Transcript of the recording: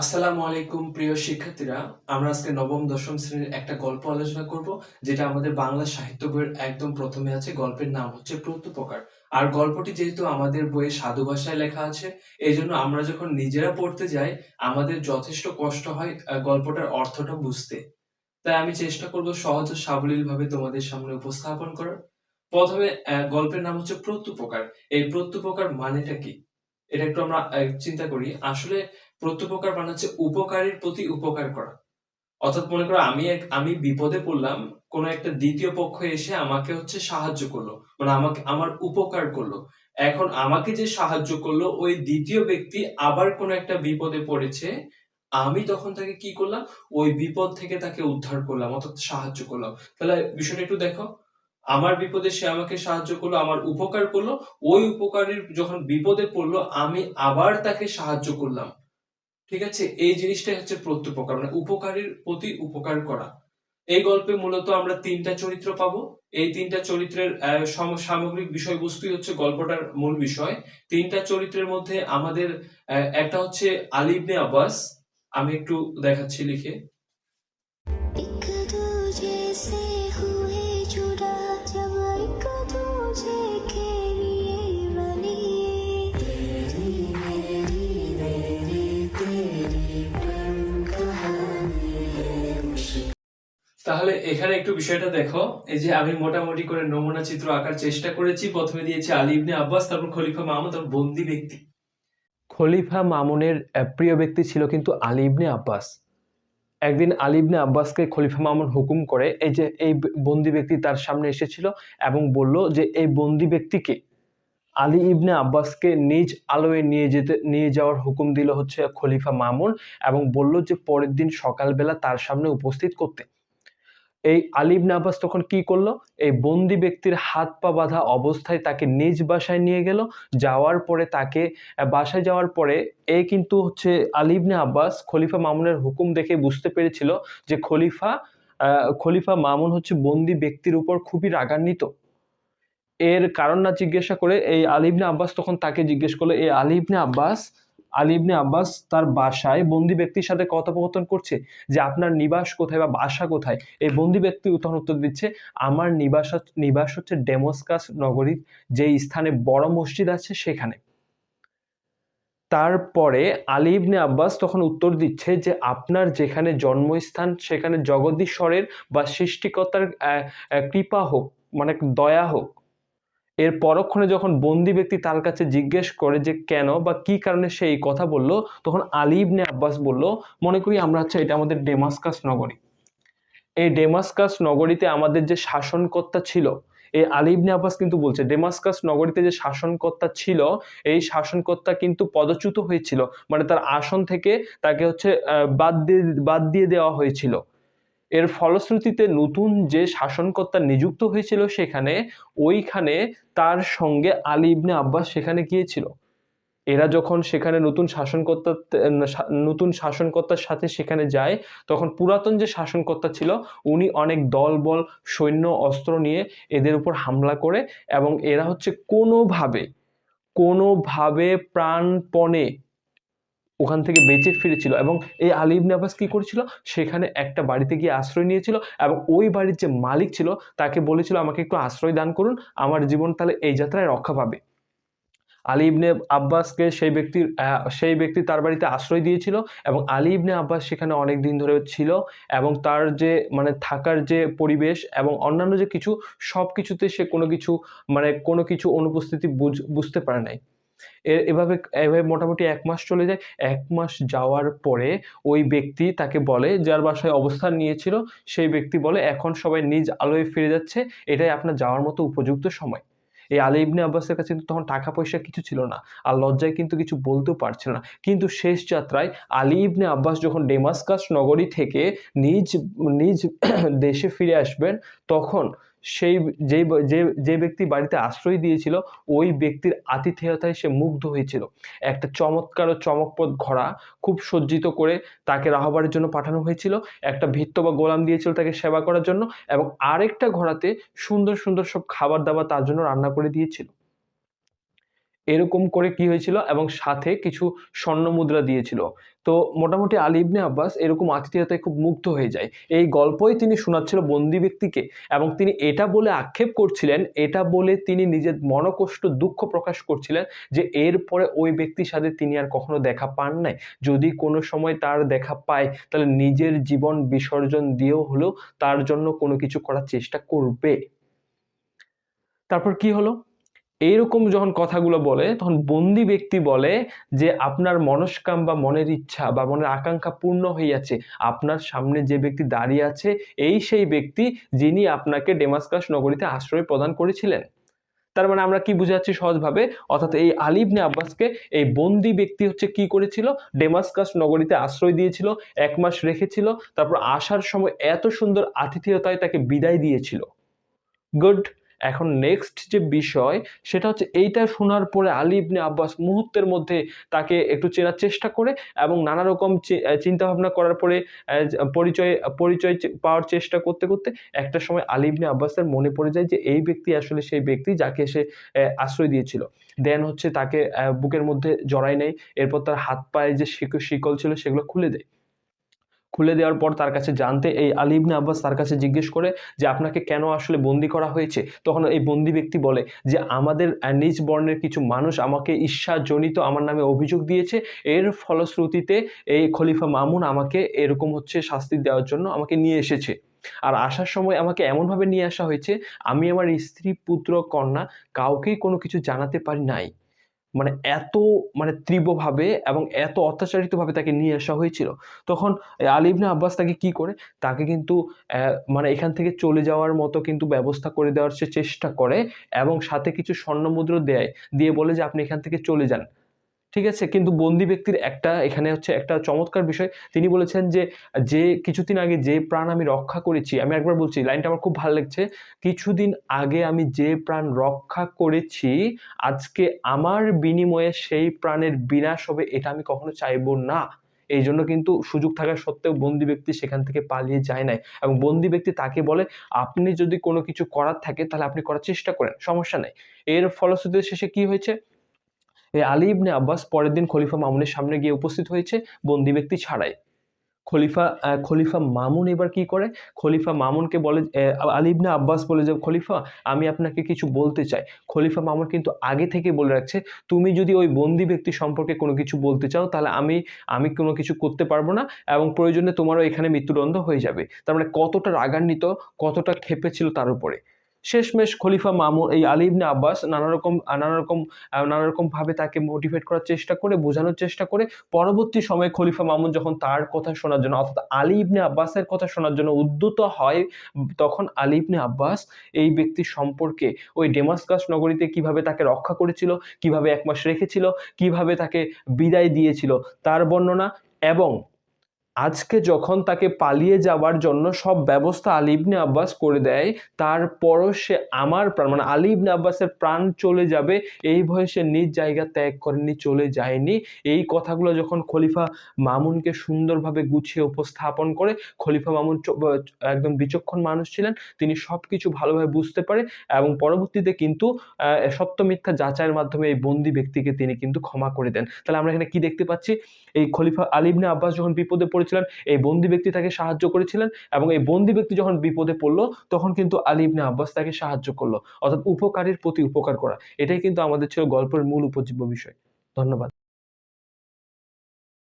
আসসালামু আলাইকুম প্রিয় শিক্ষার্থীরা। আমরা আজকে নবম দশম শ্রেণীর একটা গল্প আলোচনা করব, যেটা আমাদের বাংলা সাহিত্য বইয়ের একদম প্রথমে আছে। গল্পের নাম হচ্ছে প্রত্যুপকার। আর গল্পটি যেহেতু আমাদের বইয়ে সাধু ভাষায় লেখা আছে, এই জন্য আমরা যখন নিজেরা পড়তে যাই আমাদের যথেষ্ট কষ্ট হয় গল্পটার অর্থটা বুঝতে। তাই আমি চেষ্টা করব সহজ ও সাবলীল ভাবে তোমাদের সামনে উপস্থাপন করার। প্রথমে গল্পের নাম হচ্ছে প্রত্যুপকার। এই প্রত্যুপকার মানেটা কি, এটা একটু আমরা চিন্তা করি। আসলে প্রত্যুপকার মানে হচ্ছে উপকারীর প্রতি উপকার করা। অর্থাৎ মনে করো আমি বিপদে পড়লাম, কোন একটা দ্বিতীয় পক্ষ এসে আমাকে হচ্ছে সাহায্য করলো, মানে আমাকে আমার উপকার করলো। এখন আমাকে যে সাহায্য করলো ওই দ্বিতীয় ব্যক্তি আবার কোন একটা বিপদে পড়েছে, আমি তখন তাকে কি করলাম, ওই বিপদ থেকে তাকে উদ্ধার করলাম, অর্থাৎ সাহায্য করলাম। তাহলে বিষয়টা একটু দেখো, আমার বিপদে সে আমাকে সাহায্য করলো, আমার উপকার করলো, ওই উপকারীর যখন বিপদে পড়লো আমি আবার তাকে সাহায্য করলাম। ঠিক আছে, এই জিনিসটাই হচ্ছে প্রত্যুপকার, মানে উপকারীর প্রতি উপকার করা। এই গল্পে মূলত আমরা তিনটা চরিত্র পাবো। এই তিনটা চরিত্রের সামগ্রিক বিষয়বস্তুই হচ্ছে গল্পটার মূল বিষয়। তিনটা চরিত্রের মধ্যে আমাদের একটা হচ্ছে আলী ইবনে আব্বাস। আমি একটু দেখাচ্ছি লিখে। एक दूजे से हुए जुदा जब एक दूजे के लिए बनी तेरी मेरी मेरी तेरी प्रेम कहानी है मुश्किल। তাহলে এখানে একটু বিষয়টা দেখো। এই যে আমি মোটামুটি করে নমুনা চিত্র আঁকার চেষ্টা করেছি। প্রথমে দিয়েছি আলী ইবনে আব্বাস, তারপর খলিফা মামুন, তারপর বন্দী ব্যক্তি। খলিফা মামুনের প্রিয় ব্যক্তি ছিল কিন্তু আলী ইবনে আব্বাস। একদিন আলী ইবনে আব্বাসকে খলিফা মামুন হুকুম করে, এই যে এই বন্দী ব্যক্তি তার সামনে এসেছিল এবং বলল যে এই বন্দী ব্যক্তিকে আলী ইবনে আব্বাসকে নিজ আলোয় নিয়ে যাওয়ার হুকুম দিল হচ্ছে খলিফা মামুন, এবং বলল যে পরের দিন সকালবেলা তার সামনে উপস্থিত করতে। এই আলী ইবনে আব্বাস তখন কি করলো, এই বন্দী ব্যক্তির হাত পা বাঁধা অবস্থায় তাকে নিজ বাসায় নিয়ে গেল। যাওয়ার পরে তাকে বাসায় যাওয়ার পরে কিন্তু হচ্ছে আলী ইবনে আব্বাস খলিফা মামুনের হুকুম দেখে বুঝতে পেরেছিল যে খলিফা মামুন হচ্ছে বন্দী ব্যক্তির উপর খুবই রাগান্বিত। এর কারণ না জিজ্ঞাসা করে এই আলী ইবনে আব্বাস তখন তাকে জিজ্ঞেস করলো, এই আলী ইবনে আব্বাস তার বাসায় বন্দী ব্যক্তির সাথে কথোপকথন করছে যে আপনার নিবাস কোথায় বা বাসা কোথায়। এই বন্দী ব্যক্তি তখন উত্তর দিচ্ছে, আমার নিবাস হচ্ছে ডেমস্কাস নগরীর যে স্থানে বড় মসজিদ আছে সেখানে। তারপরে আলী ইবনে আব্বাস তখন উত্তর দিচ্ছে যে আপনার যেখানে জন্মস্থান সেখানে জগদীশ্বরের বা সৃষ্টিকর্তার কৃপা হোক, মানে দয়া হোক। এর পরক্ষণে যখন বন্দী ব্যক্তি তার কাছে জিজ্ঞেস করে যে কেন বা কি কারণে সে এই কথা বলল, তখন আলী ইবনে আব্বাস বলল, মনে করি আমরা হচ্ছে এটা আমাদের ডেমাস্কাস নগরী। এই ডেমাস্কাস নগরীতে আমাদের যে শাসনকর্তা ছিল, এই আলী ইবনে আব্বাস কিন্তু বলছে ডেমাস্কাস নগরীতে যে শাসনকর্তা ছিল, এই শাসনকর্তা কিন্তু পদচ্যুত হয়েছিল, মানে তার আসন থেকে তাকে হচ্ছে বাদ দিয়ে দেওয়া হয়েছিল। এর ফলশ্রুতিতে নতুন যে শাসনকর্তা নিযুক্ত হয়েছিল ওইখানে তার সঙ্গে আলী ইবনে আব্বাস সেখানে গিয়েছিল। এরা যখন সেখানে নতুন শাসনকর্তার সাথে সেখানে যায়, তখন পুরাতন যে শাসনকর্তা ছিল উনি অনেক দলবল সৈন্য অস্ত্র নিয়ে এদের উপর হামলা করে, এবং এরা হচ্ছে কোনোভাবে প্রাণপণে ওখান থেকে বেঁচে ফিরেছিল। এবং এই আলী ইবনে আব্বাস কি করেছিল, সেখানে একটা বাড়িতে গিয়ে আশ্রয় নিয়েছিল, এবং ওই বাড়ির যে মালিক ছিল তাকে বলেছিল আমাকে একটু আশ্রয় দান করুন, আমার জীবন তাহলে এই যাত্রায় রক্ষা পাবে। আলী ইবনে আব্বাসকে সেই ব্যক্তি তার বাড়িতে আশ্রয় দিয়েছিল, এবং আলী ইবনে আব্বাস সেখানে অনেক দিন ধরে ছিল, এবং তার যে মানে থাকার যে পরিবেশ এবং অন্যান্য যে কিছু, সবকিছুতে সে কোনো কিছু অনুপস্থিতি বুঝতে পারে নাই। এভাবে এভাবে মোটামুটি ১ মাস চলে যায়। ১ মাস যাওয়ার পরে ওই ব্যক্তি তাকে বলে, যার বাসায় অবস্থান নিয়েছিল সেই ব্যক্তি বলে, এখন সবাই নিজ আলোয় ফিরে যাচ্ছে, এটাই আপনার যাওয়ার মতো উপযুক্ত সময়। এই আলী ইবনে আব্বাসের কাছে কিন্তু তখন টাকা পয়সা কিছু ছিল না, আর লজ্জায় কিন্তু কিছু বলতেও পারছিল না। কিন্তু শেষ যাত্রায় আলী ইবনে আব্বাস যখন ডেমাস্কাস নগরী থেকে নিজ নিজ দেশে ফিরে আসবেন, তখন সেই যে ব্যক্তি বাড়িতে আশ্রয় দিয়েছিল ওই ব্যক্তির আতিথেয়তায় সে মুগ্ধ হয়েছিল। একটা চমৎকার ও চমকপ্রদ ঘোড়া খুব সজ্জিত করে তাকে রাহবারের জন্য পাঠানো হয়েছিল। একটা ভৃত্য বা গোলাম দিয়েছিল তাকে সেবা করার জন্য, এবং আরেকটা ঘোড়াতে সুন্দর সুন্দর সব খাবার দাবার তার জন্য রান্না করে দিয়েছিল। এরকম করে কি হয়েছিল, এবং সাথে কিছু স্বর্ণ মুদ্রা দিয়েছিল। তো মোটামুটি আলী ইবনে আব্বাস এরকম আতিথেয়তায় খুব মুগ্ধ হয়ে যায়। এই গল্পই তিনি শোনাচ্ছিল বন্দি ব্যক্তিকে, এবং তিনি এটা বলে আক্ষেপ করছিলেন, এটা বলে তিনি নিজের মনোকষ্ট দুঃখ প্রকাশ করছিলেন যে এরপরে ওই ব্যক্তির সাথে তিনি আর কখনো দেখা পান নাই। যদি কোনো সময় তার দেখা পায় তাহলে নিজের জীবন বিসর্জন দিয়েও হলেও তার জন্য কোনো কিছু করার চেষ্টা করবে। তারপর কি হলো, এইরকম যখন কথাগুলো বলে তখন বন্দি ব্যক্তি বলে যে আপনার মনস্কাম বা মনের ইচ্ছা বা মনের আকাঙ্ক্ষা পূর্ণ হইয়াছে, আপনার সামনে যে ব্যক্তি দাঁড়িয়ে আছে এই সেই ব্যক্তি যিনি আপনাকে ডেমাস্কাস নগরীতে আশ্রয় প্রদান করেছিলেন। তার মানে আমরা কি বুঝাচ্ছি সহজভাবে, অর্থাৎ এই আলী ইবনে আব্বাসকে এই বন্দি ব্যক্তি হচ্ছে কি করেছিল, ডেমাস্কাস নগরীতে আশ্রয় দিয়েছিল, 1 মাস রেখেছিল, তারপর আসার সময় এত সুন্দর আতিথেয়তায় তাকে বিদায় দিয়েছিল। গুড। এখন নেক্সট যে বিষয় সেটা হচ্ছে এইটা শোনার পরে আলী ইবনে আব্বাস মুহূর্তের মধ্যে তাকে একটু চেনার চেষ্টা করে, এবং নানা রকম চিন্তা ভাবনা করার পরে পরিচয় পরিচয় পাওয়ার চেষ্টা করতে করতে একটা সময় আলী ইবনে আব্বাসের মনে পড়ে যায় যে এই ব্যক্তি আসলে সেই ব্যক্তি যাকে সে আশ্রয় দিয়েছিল। দেন হচ্ছে তাকে বুকের মধ্যে জড়ায় নেয়, এরপর তার হাত পায়ে যে শিকল ছিল সেগুলো খুলে দেয়। খুলে দেওয়ার পর তার কাছে জানতে এই আলী ইবনে আব্বাস তার কাছে জিজ্ঞেস করে যে আপনাকে কেন আসলে বন্দি করা হয়েছে। তখন এই বন্দি ব্যক্তি বলে যে আমাদের নিজ বর্ণের কিছু মানুষ আমাকে ঈর্ষাজনিত আমার নামে অভিযোগ দিয়েছে, এর ফলশ্রুতিতে এই খলিফা মামুন আমাকে এরকম হচ্ছে শাস্তি দেওয়ার জন্য আমাকে নিয়ে এসেছে। আর আসার সময় আমাকে এমনভাবে নিয়ে আসা হয়েছে, আমি আমার স্ত্রী পুত্র কন্যা কাউকেই কোনো কিছু জানাতে পারি নাই। মানে এত মানে তীব্রভাবে এবং এত অত্যাচারিতভাবে তাকে নিয়ে আসা হয়েছিল। তখন আলী ইবনে আব্বাস তাকে কি করে, তাকে কিন্তু মানে এখান থেকে চলে যাওয়ার মতো কিন্তু ব্যবস্থা করে দেওয়ার সে চেষ্টা করে, এবং সাথে কিছু স্বর্ণমুদ্রা দেয়, দিয়ে বলে যে আপনি এখান থেকে চলে যান। ঠিক আছে, কিন্তু বন্দি ব্যক্তির একটা এখানে হচ্ছে একটা চমৎকার বিষয়, তিনি বলেছেন যে যে কিছুদিন আগে যে প্রাণ আমি রক্ষা করেছি, আমি একবার বলছি লাইনটা আমার খুব ভালো লাগছে, কিছুদিন আগে আমি যে প্রাণ রক্ষা করেছি আজকে আমার বিনিময়ে সেই প্রাণের বিনাশ হবে, এটা আমি কখনো চাইবো না। এই জন্য কিন্তু সুযোগ থাকা সত্ত্বেও বন্দি ব্যক্তি সেখান থেকে পালিয়ে যায় নাই, এবং বন্দি ব্যক্তি তাকে বলে আপনি যদি কোনো কিছু করার থাকে তাহলে আপনি করার চেষ্টা করেন, সমস্যা নেই। এর ফলশ্রুতিতে শেষে কি হয়েছে, এই আলী ইবনে আব্বাস পরের দিন খলিফা মামুনের সামনে গিয়ে উপস্থিত হয়েছে বন্দি ব্যক্তি ছাড়াই। খলিফা মামুন এবার কি করে, খলিফা মামুনকে বলে, আলী ইবনে আব্বাস বলে যে খলিফা আমি আপনাকে কিছু বলতে চাই। খলিফা মামুন কিন্তু আগে থেকে বলে রাখছে তুমি যদি ওই বন্দি ব্যক্তি সম্পর্কে কোনো কিছু বলতে চাও তাহলে আমি কোনো কিছু করতে পারবো না, এবং প্রয়োজনে তোমারও এখানে মৃত্যুদণ্ড হয়ে যাবে। তার মানে কতটা রাগান্বিত, কতটা ক্ষেপেছিল তার উপরে। শেষমেশ খলিফা মামুন এই আলী ইবনে আব্বাস নানা রকম ভাবে তাকে মোটিভেট করার চেষ্টা করে, বোঝানোর চেষ্টা করে। পরবর্তী সময়ে খলিফা মামুন যখন তার কথা শোনার জন্য, অর্থাৎ আলী ইবনে আব্বাসের কথা শোনার জন্য উদ্যত হয়, তখন আলী ইবনে আব্বাস এই ব্যক্তির সম্পর্কে, ওই ডেমাস্কাস নগরীতে কিভাবে তাকে রক্ষা করেছিল, কিভাবে 1 মাস রেখেছিল, কিভাবে তাকে বিদায় দিয়েছিল তার বর্ণনা, এবং আজকে যখন তাকে পালিয়ে যাওয়ার জন্য সব ব্যবস্থা আলী ইবনে আব্বাস করে দেয়, তারপরও সে আমার প্রাণ মানে আলী ইবনে আব্বাসের প্রাণ চলে যাবে এই ভয়ে সে নিজ জায়গা ত্যাগ করেনি, চলে যায়নি। এই কথাগুলো যখন খলিফা মামুনকে সুন্দরভাবে গুছিয়ে উপস্থাপন করে, খলিফা মামুন একদম বিচক্ষণ মানুষ ছিলেন, তিনি সবকিছু ভালোভাবে বুঝতে পারে, এবং পরবর্তীতে কিন্তু সত্য মিথ্যা যাচাইয়ের মাধ্যমে এই বন্দি ব্যক্তিকে তিনি কিন্তু ক্ষমা করে দেন। তাহলে আমরা এখানে কি দেখতে পাচ্ছি, এই খলিফা আলী ইবনে আব্বাস যখন বিপদে পড়েছিলেন এই বন্দি ব্যক্তি তাকে সাহায্য করেছিলেন, এবং এই বন্দি ব্যক্তি যখন বিপদে পড়লো তখন কিন্তু আলী ইবনে আব্বাস তাকে সাহায্য করলো, অর্থাৎ উপকারীর প্রতি উপকার করা। এটাই কিন্তু আমাদের ছিল গল্পের মূল উপজীব্য বিষয়। ধন্যবাদ।